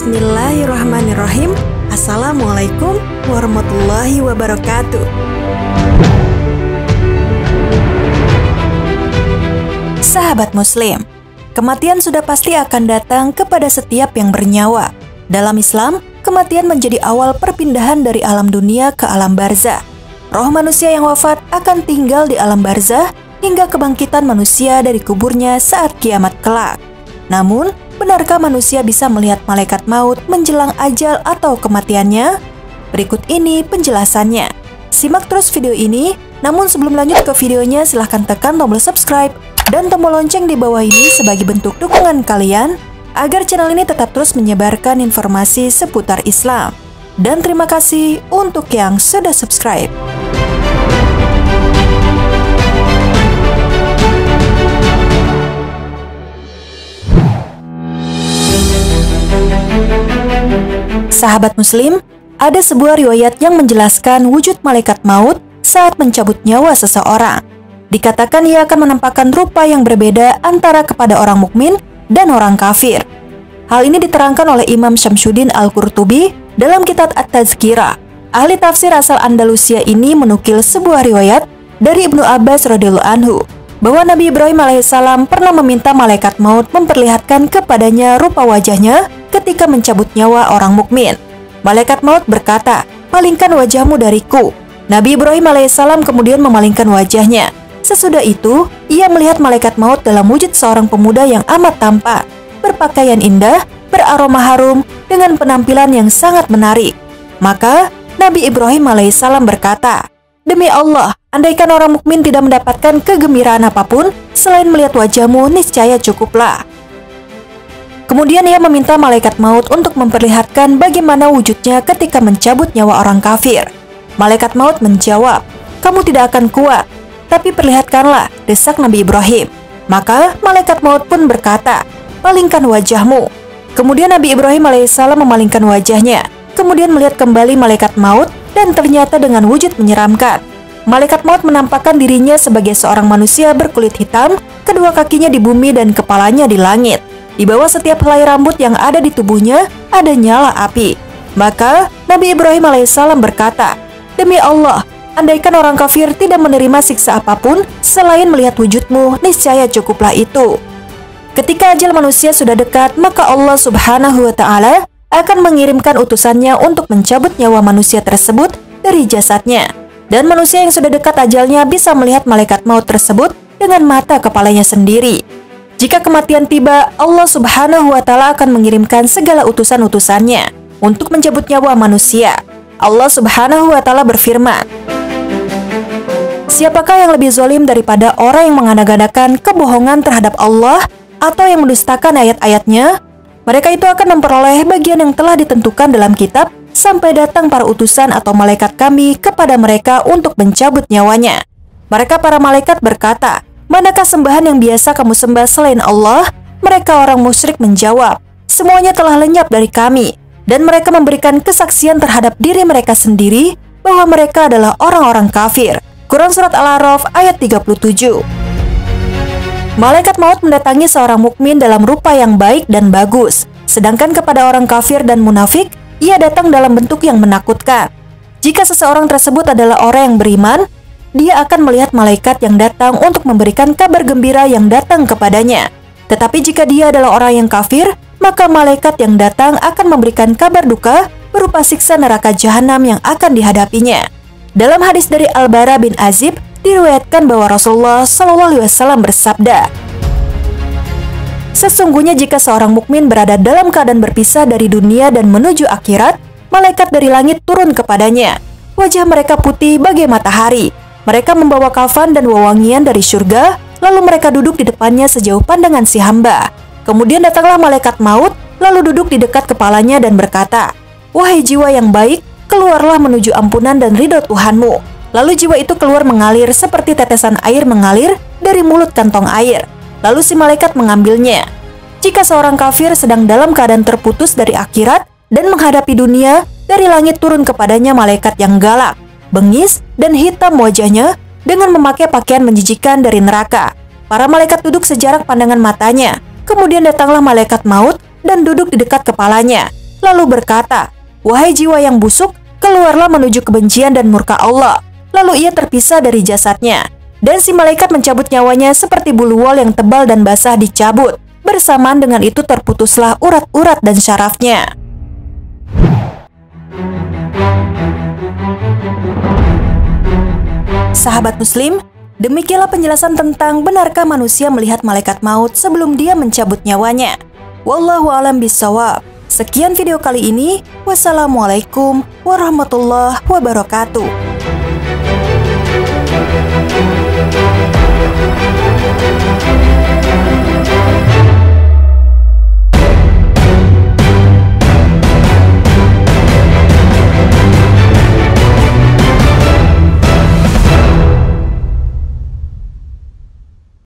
Bismillahirrahmanirrahim. Assalamualaikum warahmatullahi wabarakatuh. Sahabat Muslim, kematian sudah pasti akan datang kepada setiap yang bernyawa. Dalam Islam, kematian menjadi awal perpindahan dari alam dunia ke alam barzah. Roh manusia yang wafat akan tinggal di alam barzah hingga kebangkitan manusia dari kuburnya saat kiamat kelak. Namun, benarkah manusia bisa melihat malaikat maut menjelang ajal atau kematiannya? Berikut ini penjelasannya. Simak terus video ini, namun sebelum lanjut ke videonya silahkan tekan tombol subscribe dan tombol lonceng di bawah ini sebagai bentuk dukungan kalian agar channel ini tetap terus menyebarkan informasi seputar Islam. Dan terima kasih untuk yang sudah subscribe. Sahabat Muslim, ada sebuah riwayat yang menjelaskan wujud malaikat maut saat mencabut nyawa seseorang. Dikatakan ia akan menampakkan rupa yang berbeda antara kepada orang mukmin dan orang kafir. Hal ini diterangkan oleh Imam Syamsuddin Al-Qurtubi dalam kitab At-Tazkirah. Ahli tafsir asal Andalusia ini menukil sebuah riwayat dari Ibnu Abbas radhiyallahu anhu bahwa Nabi Ibrahim alaihissalam pernah meminta malaikat maut memperlihatkan kepadanya rupa wajahnya ketika mencabut nyawa orang mukmin. Malaikat maut berkata, "Palingkan wajahmu dariku." Nabi Ibrahim alaihissalam kemudian memalingkan wajahnya. Sesudah itu, ia melihat malaikat maut dalam wujud seorang pemuda yang amat tampan, berpakaian indah, beraroma harum, dengan penampilan yang sangat menarik. Maka, Nabi Ibrahim alaihissalam berkata, "Demi Allah, andaikan orang mukmin tidak mendapatkan kegembiraan apapun selain melihat wajahmu, niscaya cukuplah." Kemudian ia meminta malaikat maut untuk memperlihatkan bagaimana wujudnya ketika mencabut nyawa orang kafir. Malaikat maut menjawab, "Kamu tidak akan kuat, tapi perlihatkanlah," desak Nabi Ibrahim. Maka malaikat maut pun berkata, "Palingkan wajahmu." Kemudian Nabi Ibrahim alaihissalam memalingkan wajahnya, kemudian melihat kembali malaikat maut dan ternyata dengan wujud menyeramkan. Malaikat maut menampakkan dirinya sebagai seorang manusia berkulit hitam, kedua kakinya di bumi dan kepalanya di langit. Di bawah setiap helai rambut yang ada di tubuhnya ada nyala api. Maka Nabi Ibrahim alaihissalam berkata, "Demi Allah, andaikan orang kafir tidak menerima siksa apapun selain melihat wujudmu, niscaya cukuplah itu." Ketika ajal manusia sudah dekat, maka Allah Subhanahu wa Ta'ala akan mengirimkan utusannya untuk mencabut nyawa manusia tersebut dari jasadnya. Dan manusia yang sudah dekat ajalnya bisa melihat malaikat maut tersebut dengan mata kepalanya sendiri. Jika kematian tiba, Allah Subhanahu wa Ta'ala akan mengirimkan segala utusan-utusannya untuk mencabut nyawa manusia. Allah Subhanahu wa Ta'ala berfirman, "Siapakah yang lebih zalim daripada orang yang mengada-gadakan kebohongan terhadap Allah atau yang mendustakan ayat-ayatnya? Mereka itu akan memperoleh bagian yang telah ditentukan dalam kitab sampai datang para utusan atau malaikat kami kepada mereka untuk mencabut nyawanya." Mereka para malaikat berkata, "Manakah sembahan yang biasa kamu sembah selain Allah?" Mereka orang musyrik menjawab, "Semuanya telah lenyap dari kami." Dan mereka memberikan kesaksian terhadap diri mereka sendiri bahwa mereka adalah orang-orang kafir. Quran Surat Al-A'raf ayat 37. Malaikat maut mendatangi seorang mukmin dalam rupa yang baik dan bagus. Sedangkan kepada orang kafir dan munafik, ia datang dalam bentuk yang menakutkan. Jika seseorang tersebut adalah orang yang beriman, dia akan melihat malaikat yang datang untuk memberikan kabar gembira yang datang kepadanya. Tetapi jika dia adalah orang yang kafir, maka malaikat yang datang akan memberikan kabar duka berupa siksa neraka jahanam yang akan dihadapinya. Dalam hadis dari Al-Bara bin Azib, diriwayatkan bahwa Rasulullah SAW bersabda, "Sesungguhnya jika seorang mukmin berada dalam keadaan berpisah dari dunia dan menuju akhirat, malaikat dari langit turun kepadanya. Wajah mereka putih bagai matahari. Mereka membawa kafan dan wewangian dari surga, lalu mereka duduk di depannya sejauh pandangan si hamba. Kemudian datanglah malaikat maut, lalu duduk di dekat kepalanya dan berkata, 'Wahai jiwa yang baik, keluarlah menuju ampunan dan ridho Tuhanmu.' Lalu jiwa itu keluar mengalir seperti tetesan air mengalir dari mulut kantong air. Lalu si malaikat mengambilnya. Jika seorang kafir sedang dalam keadaan terputus dari akhirat dan menghadapi dunia, dari langit turun kepadanya malaikat yang galak, bengis, dan hitam wajahnya dengan memakai pakaian menjijikan dari neraka. Para malaikat duduk sejarak pandangan matanya. Kemudian datanglah malaikat maut dan duduk di dekat kepalanya. lalu berkata, "Wahai jiwa yang busuk, keluarlah menuju kebencian dan murka Allah." Lalu ia terpisah dari jasadnya. Dan si malaikat mencabut nyawanya seperti bulu wol yang tebal dan basah dicabut. Bersamaan dengan itu terputuslah urat-urat dan syarafnya. Sahabat Muslim, demikianlah penjelasan tentang benarkah manusia melihat malaikat maut sebelum dia mencabut nyawanya. Wallahu a'lam bishawab. Sekian video kali ini. Wassalamualaikum warahmatullahi wabarakatuh.